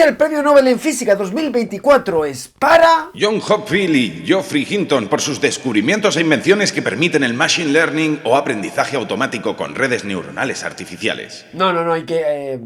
el premio Nobel en Física 2024 es para... John Hopfield y Geoffrey Hinton por sus descubrimientos e invenciones que permiten el machine learning o aprendizaje automático con redes neuronales artificiales. No, hay que...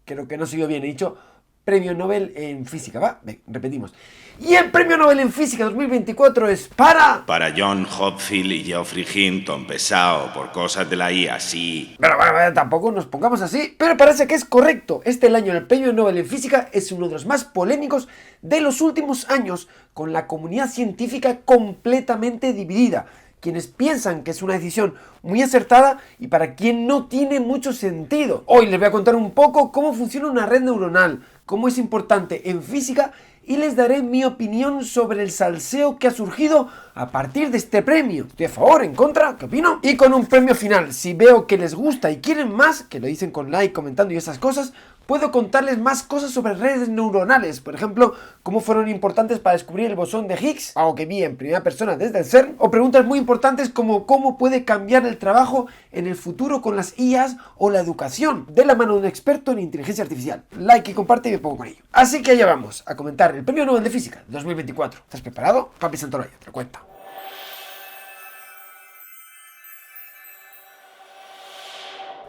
creo que no siguió bien, he dicho premio Nobel en Física, ¿va? Ven, repetimos. Y el premio Nobel en Física 2024 es para... Para John Hopfield y Geoffrey Hinton, pesado, por cosas de la IA, sí. Pero tampoco nos pongamos así, pero parece que es correcto. Este año el premio Nobel en Física es uno de los más polémicos de los últimos años, con la comunidad científica completamente dividida. Quienes piensan que es una decisión muy acertada y para quien no tiene mucho sentido. Hoy les voy a contar un poco cómo funciona una red neuronal, cómo es importante en física y les daré mi opinión sobre el salseo que ha surgido a partir de este premio. ¿Estoy a favor, en contra? ¿Qué opino? Y con un premio final, si veo que les gusta y quieren más, que lo dicen con like, comentando y esas cosas, puedo contarles más cosas sobre redes neuronales, por ejemplo, cómo fueron importantes para descubrir el bosón de Higgs, algo que vi en primera persona desde el CERN, o preguntas muy importantes como cómo puede cambiar el trabajo en el futuro con las IAs o la educación, de la mano de un experto en inteligencia artificial. Like y comparte y me pongo con ello. Así que allá vamos, a comentar el Premio Nobel de Física 2024. ¿Estás preparado? Papi Santolaya, te lo cuento.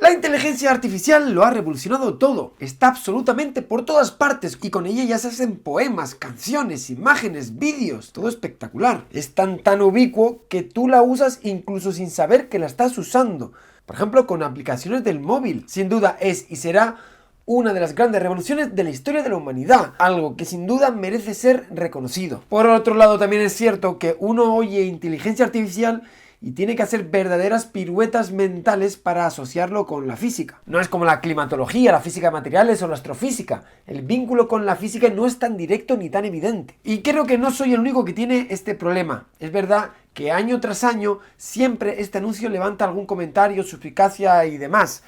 La inteligencia artificial lo ha revolucionado todo, está absolutamente por todas partes y con ella ya se hacen poemas, canciones, imágenes, vídeos, todo espectacular. Es tan ubicuo que tú la usas incluso sin saber que la estás usando. Por ejemplo, con aplicaciones del móvil. Sin duda es y será una de las grandes revoluciones de la historia de la humanidad, algo que sin duda merece ser reconocido. Por otro lado, también es cierto que uno oye inteligencia artificial y tiene que hacer verdaderas piruetas mentales para asociarlo con la física. No es como la climatología, la física de materiales o la astrofísica. El vínculo con la física no es tan directo ni tan evidente. Y creo que no soy el único que tiene este problema. Es verdad que año tras año siempre este anuncio levanta algún comentario, suspicacia y demás.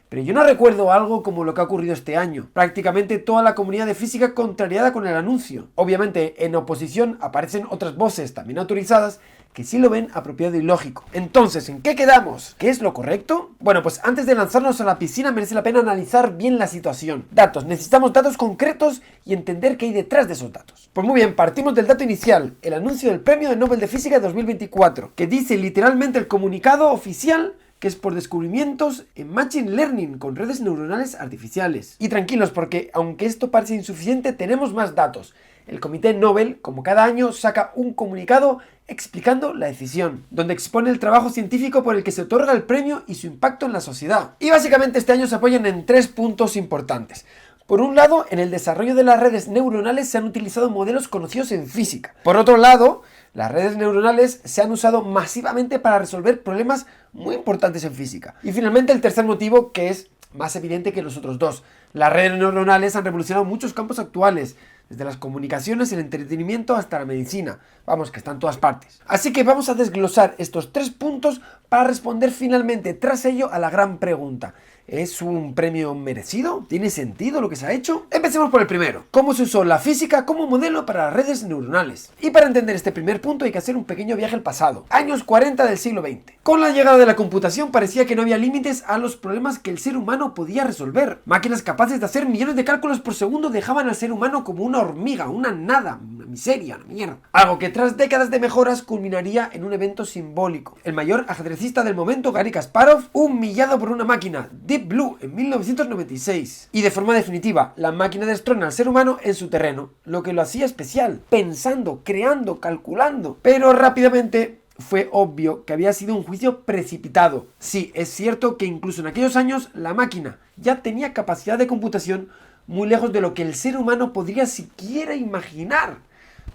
Pero yo no recuerdo algo como lo que ha ocurrido este año. Prácticamente toda la comunidad de física contrariada con el anuncio. Obviamente, en oposición aparecen otras voces también autorizadas que sí lo ven apropiado y lógico. Entonces, ¿en qué quedamos? ¿Qué es lo correcto? Bueno, pues antes de lanzarnos a la piscina merece la pena analizar bien la situación. Datos. Necesitamos datos concretos y entender qué hay detrás de esos datos. Pues muy bien, partimos del dato inicial, el anuncio del Premio Nobel de Física 2024, que dice literalmente el comunicado oficial que es por descubrimientos en Machine Learning con redes neuronales artificiales. Y tranquilos, porque aunque esto parece insuficiente, tenemos más datos. El Comité Nobel, como cada año, saca un comunicado explicando la decisión, donde expone el trabajo científico por el que se otorga el premio y su impacto en la sociedad. Y básicamente este año se apoyan en 3 puntos importantes. Por un lado, en el desarrollo de las redes neuronales se han utilizado modelos conocidos en física. Por otro lado, las redes neuronales se han usado masivamente para resolver problemas muy importantes en física. Y finalmente el tercer motivo, que es más evidente que los otros dos. Las redes neuronales han revolucionado muchos campos actuales, desde las comunicaciones, el entretenimiento hasta la medicina. Vamos, que están en todas partes. Así que vamos a desglosar estos 3 puntos para responder finalmente, tras ello, a la gran pregunta. ¿Es un premio merecido? ¿Tiene sentido lo que se ha hecho? Empecemos por el primero. ¿Cómo se usó la física como modelo para las redes neuronales? Y para entender este primer punto hay que hacer un pequeño viaje al pasado. Años 40 del siglo XX. Con la llegada de la computación parecía que no había límites a los problemas que el ser humano podía resolver. Máquinas capaces de hacer millones de cálculos por segundo dejaban al ser humano como una hormiga, una nada, una miseria, una mierda. Algo que tras décadas de mejoras culminaría en un evento simbólico. El mayor ajedrecista del momento, Garry Kasparov, humillado por una máquina, Deep Blue, en 1996. Y de forma definitiva, la máquina destrona al ser humano en su terreno, lo que lo hacía especial, pensando, creando, calculando. Pero rápidamente fue obvio que había sido un juicio precipitado. Sí, es cierto que incluso en aquellos años la máquina ya tenía capacidad de computación muy lejos de lo que el ser humano podría siquiera imaginar,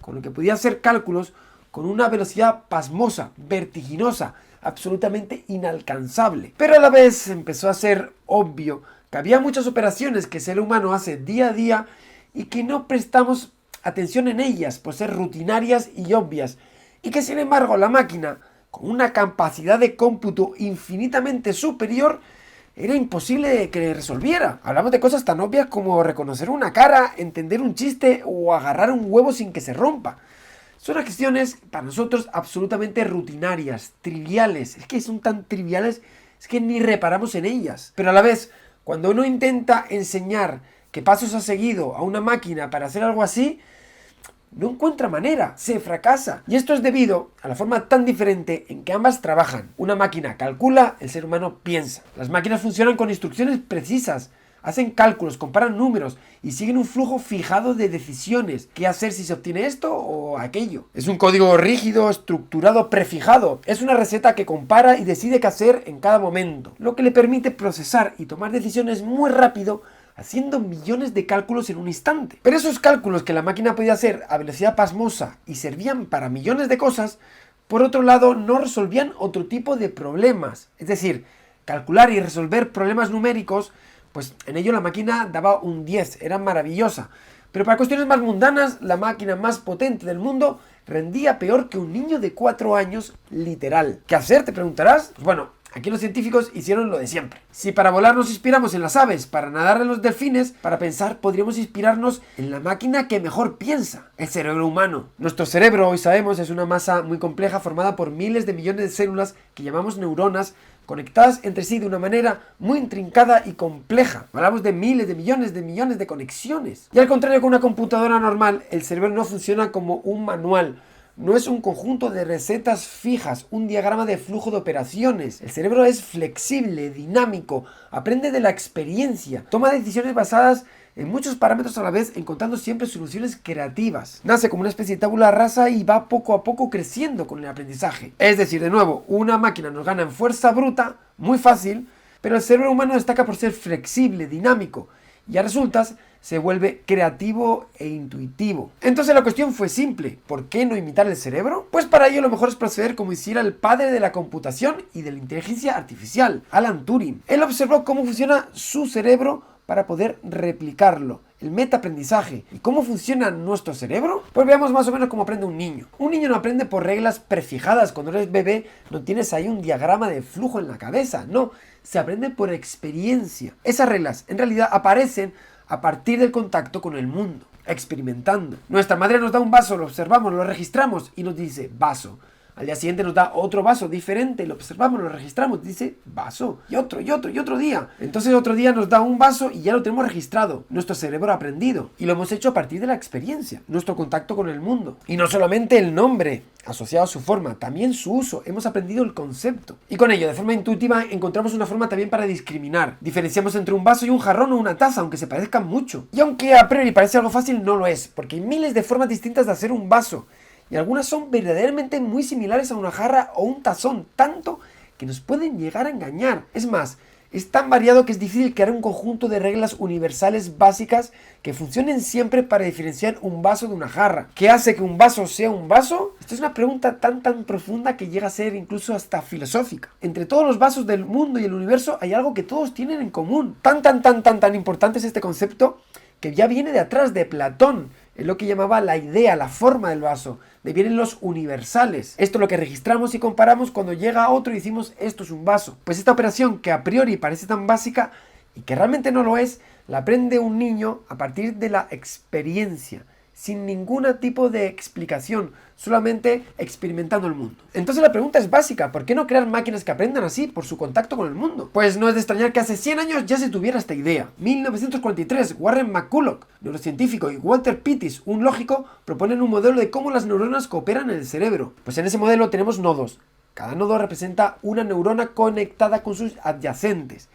con lo que podía hacer cálculos con una velocidad pasmosa, vertiginosa, absolutamente inalcanzable. Pero a la vez empezó a ser obvio que había muchas operaciones que el ser humano hace día a día y que no prestamos atención en ellas por ser rutinarias y obvias, y que sin embargo la máquina, con una capacidad de cómputo infinitamente superior, era imposible que resolviera. Hablamos de cosas tan obvias como reconocer una cara, entender un chiste o agarrar un huevo sin que se rompa. Son acciones para nosotros absolutamente rutinarias, triviales. Es que son tan triviales, es que ni reparamos en ellas. Pero a la vez, cuando uno intenta enseñar qué pasos ha seguido a una máquina para hacer algo así, no encuentra manera, se fracasa. Y esto es debido a la forma tan diferente en que ambas trabajan. Una máquina calcula, el ser humano piensa. Las máquinas funcionan con instrucciones precisas, hacen cálculos, comparan números y siguen un flujo fijado de decisiones. ¿Qué hacer si se obtiene esto o aquello? Es un código rígido, estructurado, prefijado. Es una receta que compara y decide qué hacer en cada momento, lo que le permite procesar y tomar decisiones muy rápido, haciendo millones de cálculos en un instante. Pero esos cálculos que la máquina podía hacer a velocidad pasmosa y servían para millones de cosas, por otro lado no resolvían otro tipo de problemas. Es decir, calcular y resolver problemas numéricos, pues en ello la máquina daba un 10, era maravillosa. Pero para cuestiones más mundanas, la máquina más potente del mundo rendía peor que un niño de 4 años, literal. ¿Qué hacer? Te preguntarás. Pues bueno, aquí los científicos hicieron lo de siempre. Si para volar nos inspiramos en las aves, para nadar en los delfines, para pensar podríamos inspirarnos en la máquina que mejor piensa, el cerebro humano. Nuestro cerebro, hoy sabemos, es una masa muy compleja formada por miles de millones de células que llamamos neuronas, conectadas entre sí de una manera muy intrincada y compleja. Hablamos de miles de millones de conexiones. Y al contrario que una computadora normal, el cerebro no funciona como un manual. No es un conjunto de recetas fijas, un diagrama de flujo de operaciones. El cerebro es flexible, dinámico, aprende de la experiencia, toma decisiones basadas en muchos parámetros a la vez, encontrando siempre soluciones creativas. Nace como una especie de tabula rasa y va poco a poco creciendo con el aprendizaje. Es decir, de nuevo, una máquina nos gana en fuerza bruta, muy fácil, pero el cerebro humano destaca por ser flexible, dinámico, y a resultas se vuelve creativo e intuitivo. Entonces la cuestión fue simple. ¿Por qué no imitar el cerebro? Pues para ello lo mejor es proceder como hiciera el padre de la computación y de la inteligencia artificial, Alan Turing. Él observó cómo funciona su cerebro para poder replicarlo, el metaaprendizaje. ¿Y cómo funciona nuestro cerebro? Pues veamos más o menos cómo aprende un niño. Un niño no aprende por reglas prefijadas. Cuando eres bebé no tienes ahí un diagrama de flujo en la cabeza, no, se aprende por experiencia. Esas reglas en realidad aparecen a partir del contacto con el mundo, experimentando. Nuestra madre nos da un vaso, lo observamos, lo registramos y nos dice vaso. Al día siguiente nos da otro vaso diferente, lo observamos, lo registramos, dice vaso, y otro día. Entonces otro día nos da un vaso y ya lo tenemos registrado. Nuestro cerebro ha aprendido y lo hemos hecho a partir de la experiencia, nuestro contacto con el mundo. Y no solamente el nombre asociado a su forma, también su uso. Hemos aprendido el concepto. Y con ello, de forma intuitiva, encontramos una forma también para discriminar. Diferenciamos entre un vaso y un jarrón o una taza, aunque se parezcan mucho. Y aunque a priori parece algo fácil, no lo es, porque hay miles de formas distintas de hacer un vaso. Y algunas son verdaderamente muy similares a una jarra o un tazón, tanto que nos pueden llegar a engañar. Es más, es tan variado que es difícil crear un conjunto de reglas universales básicas que funcionen siempre para diferenciar un vaso de una jarra. ¿Qué hace que un vaso sea un vaso? Esto es una pregunta tan profunda que llega a ser incluso hasta filosófica. Entre todos los vasos del mundo y el universo hay algo que todos tienen en común. Tan importante es este concepto que ya viene de atrás de Platón. Es lo que llamaba la idea, la forma del vaso. De vienen los universales. Esto es lo que registramos y comparamos cuando llega a otro y decimos esto es un vaso. Pues esta operación que a priori parece tan básica y que realmente no lo es, la aprende un niño a partir de la experiencia, sin ningún tipo de explicación, solamente experimentando el mundo. Entonces la pregunta es básica, ¿por qué no crear máquinas que aprendan así por su contacto con el mundo? Pues no es de extrañar que hace 100 años ya se tuviera esta idea. 1943, Warren McCulloch, neurocientífico, y Walter Pittis, un lógico, proponen un modelo de cómo las neuronas cooperan en el cerebro. Pues en ese modelo tenemos nodos. Cada nodo representa una neurona conectada con sus adyacentes.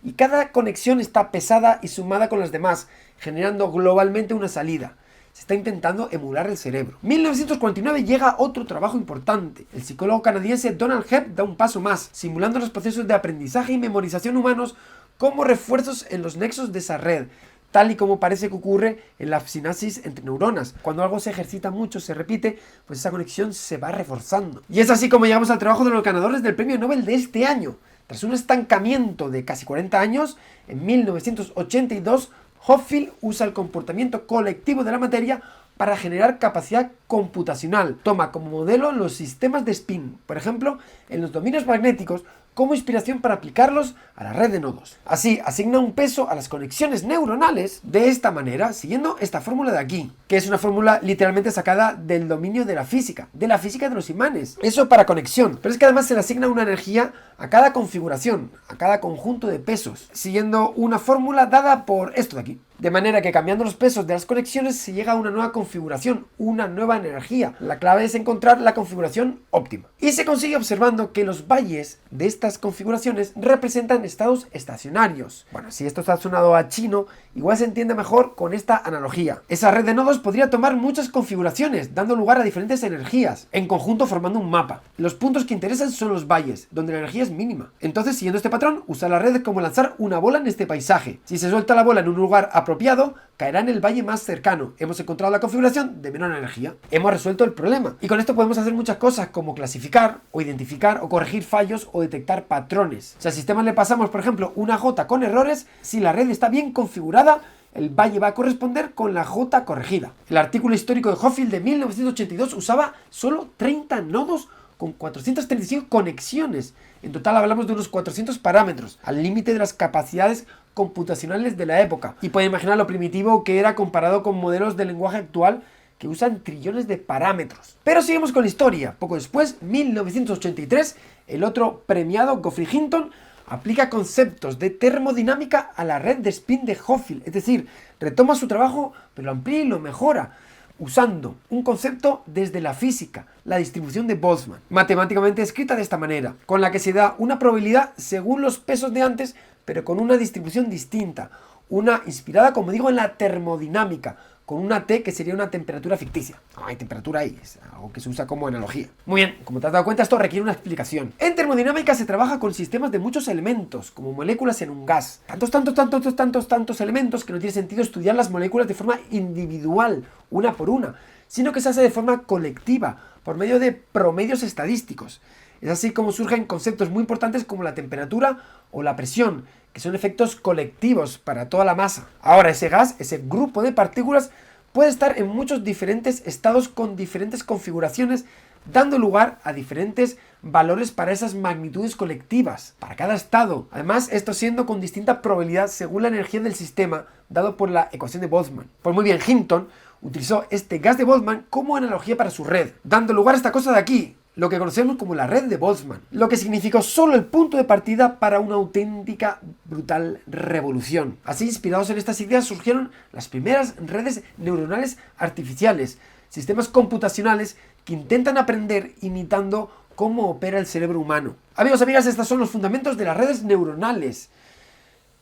Y cada conexión está pesada y sumada con las demás, generando globalmente una salida. Se está intentando emular el cerebro. 1949 llega otro trabajo importante. El psicólogo canadiense Donald Hebb da un paso más, simulando los procesos de aprendizaje y memorización humanos como refuerzos en los nexos de esa red, tal y como parece que ocurre en la sinapsis entre neuronas. Cuando algo se ejercita mucho, se repite, pues esa conexión se va reforzando. Y es así como llegamos al trabajo de los ganadores del Premio Nobel de este año. Tras un estancamiento de casi 40 años, en 1982, Hopfield usa el comportamiento colectivo de la materia para generar capacidad computacional. Toma como modelo los sistemas de spin, por ejemplo, en los dominios magnéticos, como inspiración para aplicarlos a la red de nodos. Así, asigna un peso a las conexiones neuronales de esta manera, siguiendo esta fórmula de aquí, que es una fórmula literalmente sacada del dominio de la física de los imanes. Eso para conexión, pero es que además se le asigna una energía a cada configuración, a cada conjunto de pesos, siguiendo una fórmula dada por esto de aquí. De manera que cambiando los pesos de las conexiones se llega a una nueva configuración, una nueva energía. La clave es encontrar la configuración óptima. Y se consigue observando que los valles de estas configuraciones representan estados estacionarios. Bueno, si esto está sonado a chino, igual se entiende mejor con esta analogía. Esa red de nodos podría tomar muchas configuraciones, dando lugar a diferentes energías, en conjunto formando un mapa. Los puntos que interesan son los valles, donde la energía es mínima. Entonces, siguiendo este patrón, usa la red como lanzar una bola en este paisaje. Si se suelta la bola en un lugar apropiado, caerá en el valle más cercano. Hemos encontrado la configuración de menor energía. Hemos resuelto el problema. Y con esto podemos hacer muchas cosas como clasificar, o identificar, o corregir fallos, o detectar patrones. Si al sistema le pasamos, por ejemplo, una J con errores, si la red está bien configurada, el valle va a corresponder con la J corregida. El artículo histórico de Hochfeld de 1982 usaba solo 30 nodos con 435 conexiones. En total hablamos de unos 400 parámetros, al límite de las capacidades computacionales de la época. Y pueden imaginar lo primitivo que era comparado con modelos de lenguaje actual que usan trillones de parámetros. Pero seguimos con la historia. Poco después, 1983, el otro premiado Geoffrey Hinton aplica conceptos de termodinámica a la red de spin de Hochfeld. Es decir, retoma su trabajo, pero lo amplía y lo mejora, usando un concepto desde la física, la distribución de Boltzmann, matemáticamente escrita de esta manera, con la que se da una probabilidad según los pesos de antes, pero con una distribución distinta, una inspirada, como digo, en la termodinámica, con una T que sería una temperatura ficticia. No hay temperatura ahí, es algo que se usa como analogía. Muy bien, como te has dado cuenta, esto requiere una explicación. En termodinámica se trabaja con sistemas de muchos elementos, como moléculas en un gas. Tantos elementos que no tiene sentido estudiar las moléculas de forma individual, una por una, sino que se hace de forma colectiva, por medio de promedios estadísticos. Es así como surgen conceptos muy importantes como la temperatura o la presión, que son efectos colectivos para toda la masa. Ahora, ese gas, ese grupo de partículas, puede estar en muchos diferentes estados con diferentes configuraciones, dando lugar a diferentes valores para esas magnitudes colectivas, para cada estado. Además, esto siendo con distinta probabilidad según la energía del sistema, dado por la ecuación de Boltzmann. Pues muy bien, Hinton utilizó este gas de Boltzmann como analogía para su red, dando lugar a esta cosa de aquí, lo que conocemos como la red de Boltzmann, lo que significó solo el punto de partida para una auténtica brutal revolución. Así, inspirados en estas ideas, surgieron las primeras redes neuronales artificiales, sistemas computacionales que intentan aprender imitando cómo opera el cerebro humano. Amigos, amigas, estos son los fundamentos de las redes neuronales,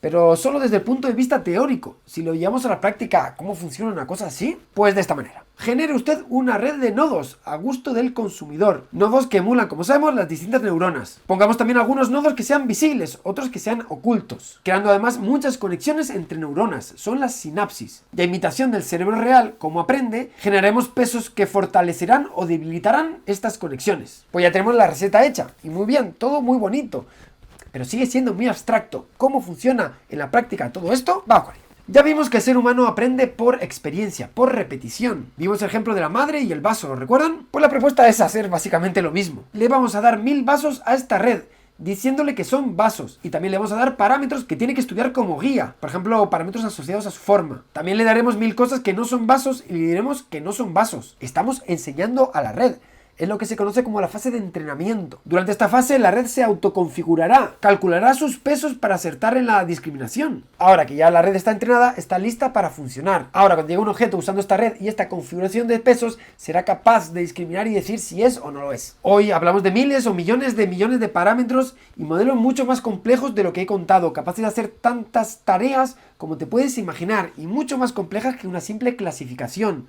pero solo desde el punto de vista teórico. Si lo llevamos a la práctica, ¿cómo funciona una cosa así? Pues de esta manera. Genere usted una red de nodos a gusto del consumidor. Nodos que emulan, como sabemos, las distintas neuronas. Pongamos también algunos nodos que sean visibles, otros que sean ocultos, creando además muchas conexiones entre neuronas. Son las sinapsis. De imitación del cerebro real, como aprende, generaremos pesos que fortalecerán o debilitarán estas conexiones. Pues ya tenemos la receta hecha. Y muy bien, todo muy bonito, pero sigue siendo muy abstracto. ¿Cómo funciona en la práctica todo esto? Vamos con ello. Ya vimos que el ser humano aprende por experiencia, por repetición. Vimos el ejemplo de la madre y el vaso, ¿lo recuerdan? Pues la propuesta es hacer básicamente lo mismo. Le vamos a dar 1000 vasos a esta red, diciéndole que son vasos, y también le vamos a dar parámetros que tiene que estudiar como guía, por ejemplo, parámetros asociados a su forma. También le daremos 1000 cosas que no son vasos y le diremos que no son vasos. Estamos enseñando a la red. Es lo que se conoce como la fase de entrenamiento. Durante esta fase la red se autoconfigurará, calculará sus pesos para acertar en la discriminación. Ahora que ya la red está entrenada, está lista para funcionar. Ahora, cuando llegue un objeto usando esta red y esta configuración de pesos, será capaz de discriminar y decir si es o no lo es. Hoy hablamos de miles o millones de parámetros y modelos mucho más complejos de lo que he contado, capaces de hacer tantas tareas como te puedes imaginar y mucho más complejas que una simple clasificación.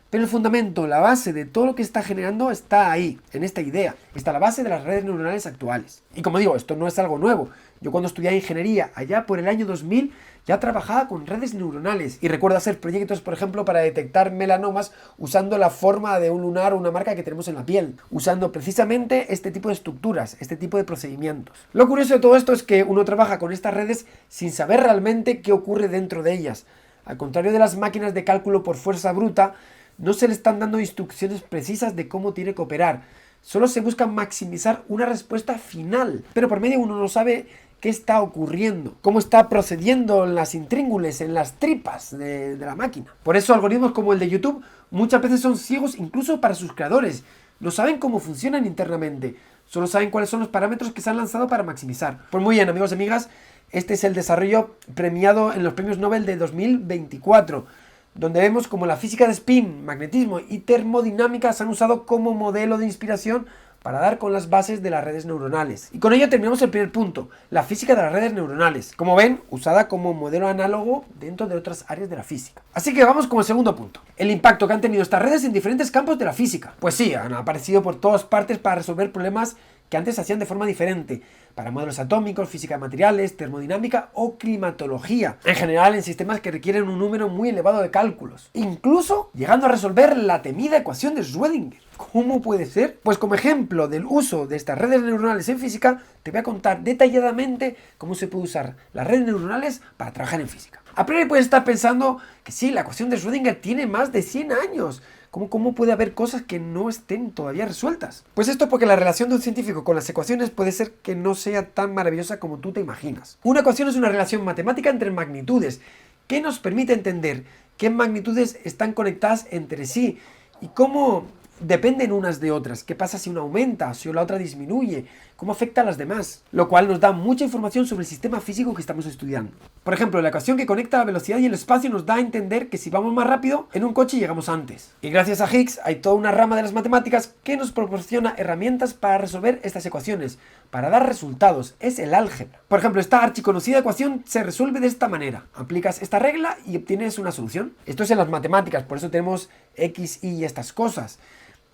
Pero el fundamento, la base de todo lo que está generando está ahí, en esta idea. Está la base de las redes neuronales actuales. Y como digo, esto no es algo nuevo. Yo cuando estudiaba ingeniería, allá por el año 2000, ya trabajaba con redes neuronales. Y recuerdo hacer proyectos, por ejemplo, para detectar melanomas usando la forma de un lunar o una marca que tenemos en la piel. Usando precisamente este tipo de estructuras, este tipo de procedimientos. Lo curioso de todo esto es que uno trabaja con estas redes sin saber realmente qué ocurre dentro de ellas. Al contrario de las máquinas de cálculo por fuerza bruta, no se le están dando instrucciones precisas de cómo tiene que operar. Solo se busca maximizar una respuesta final. Pero por medio uno no sabe qué está ocurriendo, cómo está procediendo en las intríngules, en las tripas de la máquina. Por eso algoritmos como el de YouTube muchas veces son ciegos incluso para sus creadores. No saben cómo funcionan internamente. Solo saben cuáles son los parámetros que se han lanzado para maximizar. Pues muy bien, amigos y amigas, este es el desarrollo premiado en los premios Nobel de 2024, donde vemos como la física de spin, magnetismo y termodinámica se han usado como modelo de inspiración para dar con las bases de las redes neuronales. Y con ello terminamos el primer punto, la física de las redes neuronales. Como ven, usada como modelo análogo dentro de otras áreas de la física. Así que vamos con el segundo punto, el impacto que han tenido estas redes en diferentes campos de la física. Pues sí, han aparecido por todas partes para resolver problemas que antes se hacían de forma diferente, para modelos atómicos, física de materiales, termodinámica o climatología. En general, en sistemas que requieren un número muy elevado de cálculos. Incluso llegando a resolver la temida ecuación de Schrödinger. ¿Cómo puede ser? Pues como ejemplo del uso de estas redes neuronales en física, te voy a contar detalladamente cómo se puede usar las redes neuronales para trabajar en física. A priori puedes estar pensando que sí, la ecuación de Schrödinger tiene más de 100 años. ¿Cómo puede haber cosas que no estén todavía resueltas? Pues esto porque la relación de un científico con las ecuaciones puede ser que no sea tan maravillosa como tú te imaginas. Una ecuación es una relación matemática entre magnitudes que nos permite entender qué magnitudes están conectadas entre sí y cómo dependen unas de otras. ¿Qué pasa si una aumenta, si la otra disminuye? ¿Cómo afecta a las demás? Lo cual nos da mucha información sobre el sistema físico que estamos estudiando. Por ejemplo, la ecuación que conecta la velocidad y el espacio nos da a entender que si vamos más rápido, en un coche llegamos antes. Y gracias a Higgs hay toda una rama de las matemáticas que nos proporciona herramientas para resolver estas ecuaciones, para dar resultados. Es el álgebra. Por ejemplo, esta archiconocida ecuación se resuelve de esta manera. Aplicas esta regla y obtienes una solución. Esto es en las matemáticas, por eso tenemos X, Y y estas cosas.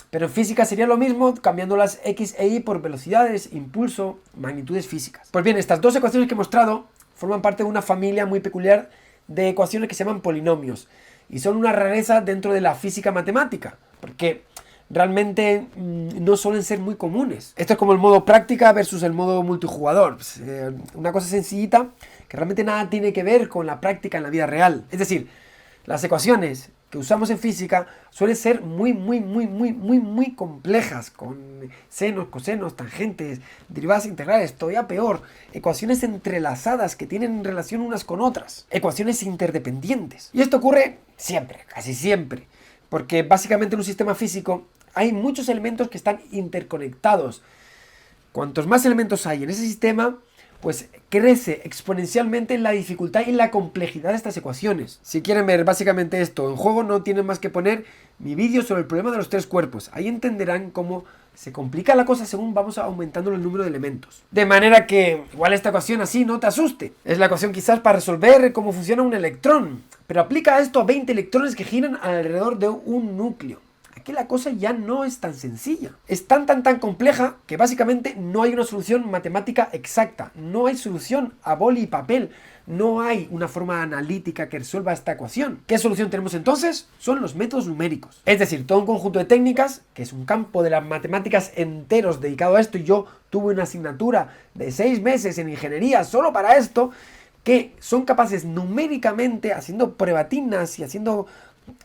Pero en física sería lo mismo cambiando las X e Y por velocidades, impulso, magnitudes físicas. Pues bien, estas dos ecuaciones que he mostrado forman parte de una familia muy peculiar de ecuaciones que se llaman polinomios y son una rareza dentro de la física matemática, porque realmente no suelen ser muy comunes. Esto es como el modo práctica versus el modo multijugador. Pues, una cosa sencillita que realmente nada tiene que ver con la práctica en la vida real. Es decir, las ecuaciones que usamos en física suelen ser muy complejas, con senos, cosenos, tangentes, derivadas integrales, todavía peor, ecuaciones entrelazadas que tienen relación unas con otras, ecuaciones interdependientes. Y esto ocurre siempre, casi siempre, porque básicamente en un sistema físico hay muchos elementos que están interconectados. Cuantos más elementos hay en ese sistema, pues crece exponencialmente la dificultad y la complejidad de estas ecuaciones. Si quieren ver básicamente esto en juego, no tienen más que poner mi vídeo sobre el problema de los tres cuerpos. Ahí entenderán cómo se complica la cosa según vamos aumentando el número de elementos. De manera que igual esta ecuación así no te asuste. Es la ecuación quizás para resolver cómo funciona un electrón, pero aplica esto a 20 electrones que giran alrededor de un núcleo. Aquí la cosa ya no es tan sencilla. Es tan compleja que básicamente no hay una solución matemática exacta. No hay solución a boli y papel. No hay una forma analítica que resuelva esta ecuación. ¿Qué solución tenemos entonces? Son los métodos numéricos. Es decir, todo un conjunto de técnicas, que es un campo de las matemáticas enteros dedicado a esto, y yo tuve una asignatura de 6 meses en ingeniería solo para esto, que son capaces numéricamente, haciendo pruebatinas y haciendo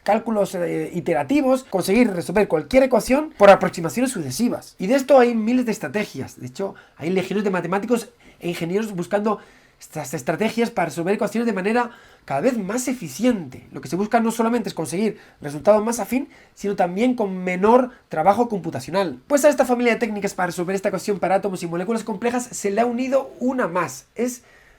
cálculos iterativos, conseguir resolver cualquier ecuación por aproximaciones sucesivas. Y de esto hay miles de estrategias. De hecho, hay legiones de matemáticos e ingenieros buscando estas estrategias para resolver ecuaciones de manera cada vez más eficiente. Lo que se busca no solamente es conseguir resultados más afín, sino también con menor trabajo computacional. Pues a esta familia de técnicas para resolver esta ecuación para átomos y moléculas complejas se le ha unido una más.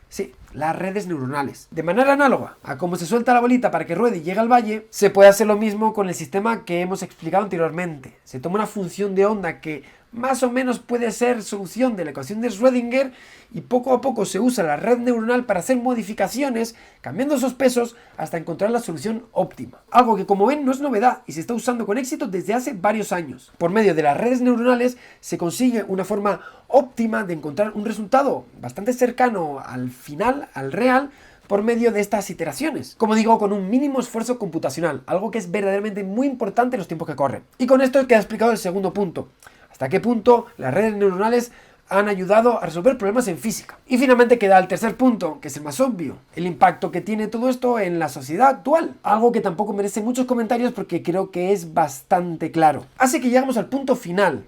Sí, las redes neuronales. De manera análoga a cómo se suelta la bolita para que ruede y llegue al valle, se puede hacer lo mismo con el sistema que hemos explicado anteriormente. Se toma una función de onda que más o menos puede ser solución de la ecuación de Schrödinger y poco a poco se usa la red neuronal para hacer modificaciones, cambiando esos pesos hasta encontrar la solución óptima. Algo que, como ven, no es novedad y se está usando con éxito desde hace varios años. Por medio de las redes neuronales se consigue una forma óptima de encontrar un resultado bastante cercano al final, al real, por medio de estas iteraciones. Como digo, con un mínimo esfuerzo computacional, algo que es verdaderamente muy importante en los tiempos que corren. Y con esto queda explicado el segundo punto. ¿Hasta qué punto las redes neuronales han ayudado a resolver problemas en física? Y finalmente queda el tercer punto, que es el más obvio, el impacto que tiene todo esto en la sociedad actual. Algo que tampoco merece muchos comentarios porque creo que es bastante claro. Así que llegamos al punto final.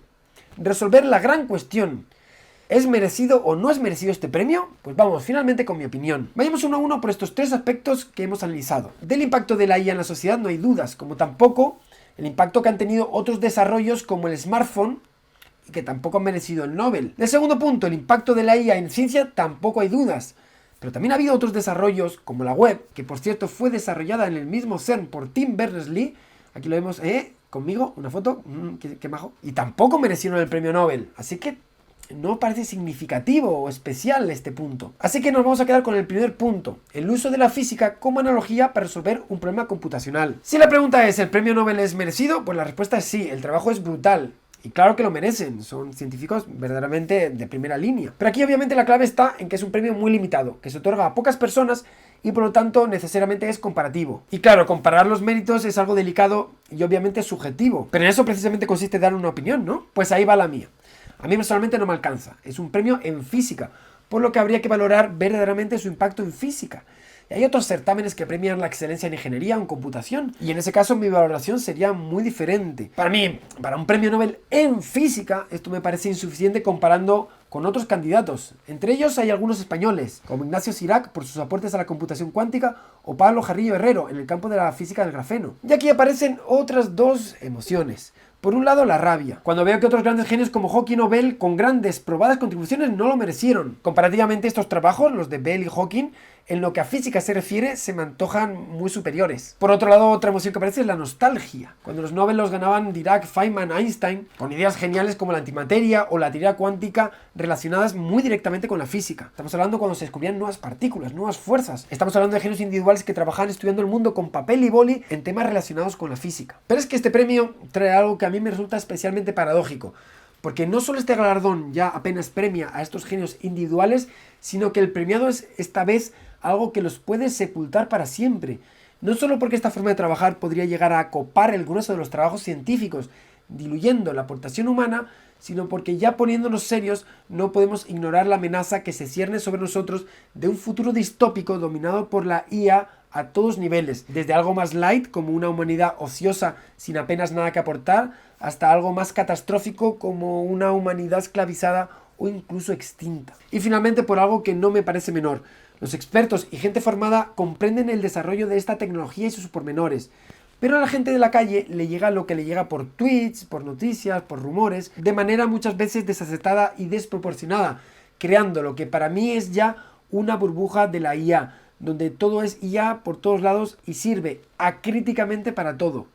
Resolver la gran cuestión. ¿Es merecido o no es merecido este premio? Pues vamos, finalmente con mi opinión. Vayamos uno a uno por estos tres aspectos que hemos analizado. Del impacto de la IA en la sociedad no hay dudas, como tampoco el impacto que han tenido otros desarrollos como el smartphone y que tampoco han merecido el Nobel. Del segundo punto, el impacto de la IA en ciencia, tampoco hay dudas. Pero también ha habido otros desarrollos, como la web, que por cierto fue desarrollada en el mismo CERN por Tim Berners-Lee. Aquí lo vemos, conmigo, una foto, qué majo. Y tampoco merecieron el premio Nobel, así que no parece significativo o especial este punto. Así que nos vamos a quedar con el primer punto, el uso de la física como analogía para resolver un problema computacional. Si la pregunta es, ¿el premio Nobel es merecido? Pues la respuesta es sí, el trabajo es brutal. Y claro que lo merecen, son científicos verdaderamente de primera línea. Pero aquí obviamente la clave está en que es un premio muy limitado, que se otorga a pocas personas y por lo tanto necesariamente es comparativo. Y claro, comparar los méritos es algo delicado y obviamente subjetivo. Pero en eso precisamente consiste dar una opinión, ¿no? Pues ahí va la mía. A mí personalmente no me alcanza, es un premio en física, por lo que habría que valorar verdaderamente su impacto en física. Y hay otros certámenes que premian la excelencia en ingeniería o en computación, y en ese caso mi valoración sería muy diferente. Para mí, para un premio Nobel en física, esto me parece insuficiente comparando con otros candidatos. Entre ellos hay algunos españoles, como Ignacio Cirac por sus aportes a la computación cuántica, o Pablo Jarrillo Herrero en el campo de la física del grafeno. Y aquí aparecen otras dos emociones. Por un lado, la rabia, cuando veo que otros grandes genios como Hawking o Bell, con grandes probadas contribuciones, no lo merecieron. Comparativamente, estos trabajos, los de Bell y Hawking, en lo que a física se refiere, se me antojan muy superiores. Por otro lado, otra emoción que aparece es la nostalgia. Cuando los Nobel los ganaban Dirac, Feynman, Einstein, con ideas geniales como la antimateria o la teoría cuántica relacionadas muy directamente con la física. Estamos hablando cuando se descubrían nuevas partículas, nuevas fuerzas. Estamos hablando de genios individuales que trabajaban estudiando el mundo con papel y boli en temas relacionados con la física. Pero es que este premio trae algo que a mí me resulta especialmente paradójico. Porque no solo este galardón ya apenas premia a estos genios individuales, sino que el premiado es esta vez algo que los puede sepultar para siempre. No solo porque esta forma de trabajar podría llegar a copar el grueso de los trabajos científicos, diluyendo la aportación humana, sino porque ya poniéndonos serios no podemos ignorar la amenaza que se cierne sobre nosotros de un futuro distópico dominado por la IA a todos niveles, desde algo más light como una humanidad ociosa sin apenas nada que aportar, hasta algo más catastrófico como una humanidad esclavizada o incluso extinta. Y finalmente por algo que no me parece menor. Los expertos y gente formada comprenden el desarrollo de esta tecnología y sus pormenores, pero a la gente de la calle le llega lo que le llega por tweets, por noticias, por rumores, de manera muchas veces desacertada y desproporcionada, creando lo que para mí es ya una burbuja de la IA, donde todo es IA por todos lados y sirve acríticamente para todo.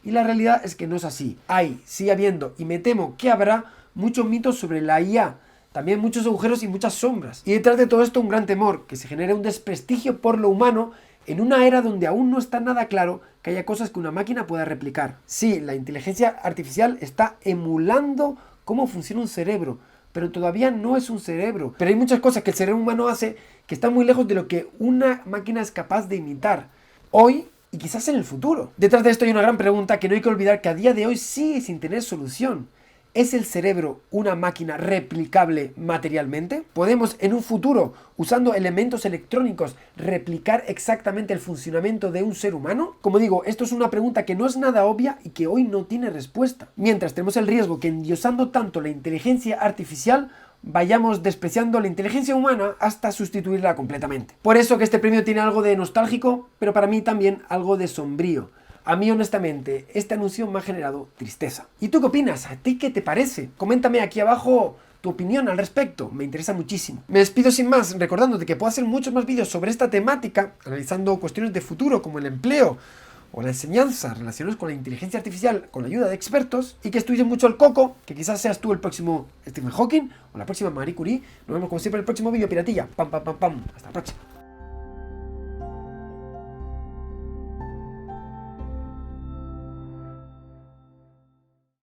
Y la realidad es que no es así. Sigue habiendo, y me temo que habrá, muchos mitos sobre la IA, también muchos agujeros y muchas sombras. Y detrás de todo esto un gran temor, que se genere un desprestigio por lo humano en una era donde aún no está nada claro que haya cosas que una máquina pueda replicar. Sí, la inteligencia artificial está emulando cómo funciona un cerebro, pero todavía no es un cerebro. Pero hay muchas cosas que el cerebro humano hace que están muy lejos de lo que una máquina es capaz de imitar hoy y quizás en el futuro. Detrás de esto hay una gran pregunta que no hay que olvidar que a día de hoy sigue sin tener solución. ¿Es el cerebro una máquina replicable materialmente? ¿Podemos en un futuro, usando elementos electrónicos, replicar exactamente el funcionamiento de un ser humano? Como digo, esto es una pregunta que no es nada obvia y que hoy no tiene respuesta. Mientras tenemos el riesgo que endiosando tanto la inteligencia artificial, vayamos despreciando la inteligencia humana hasta sustituirla completamente. Por eso que este premio tiene algo de nostálgico, pero para mí también algo de sombrío. A mí, honestamente, este anuncio me ha generado tristeza. ¿Y tú qué opinas? ¿A ti qué te parece? Coméntame aquí abajo tu opinión al respecto, me interesa muchísimo. Me despido sin más, recordándote que puedo hacer muchos más vídeos sobre esta temática, analizando cuestiones de futuro como el empleo o la enseñanza relacionados con la inteligencia artificial con la ayuda de expertos, y que estudies mucho el coco, que quizás seas tú el próximo Stephen Hawking o la próxima Marie Curie. Nos vemos como siempre en el próximo vídeo, piratilla. Pam, pam, pam, pam. Hasta la próxima.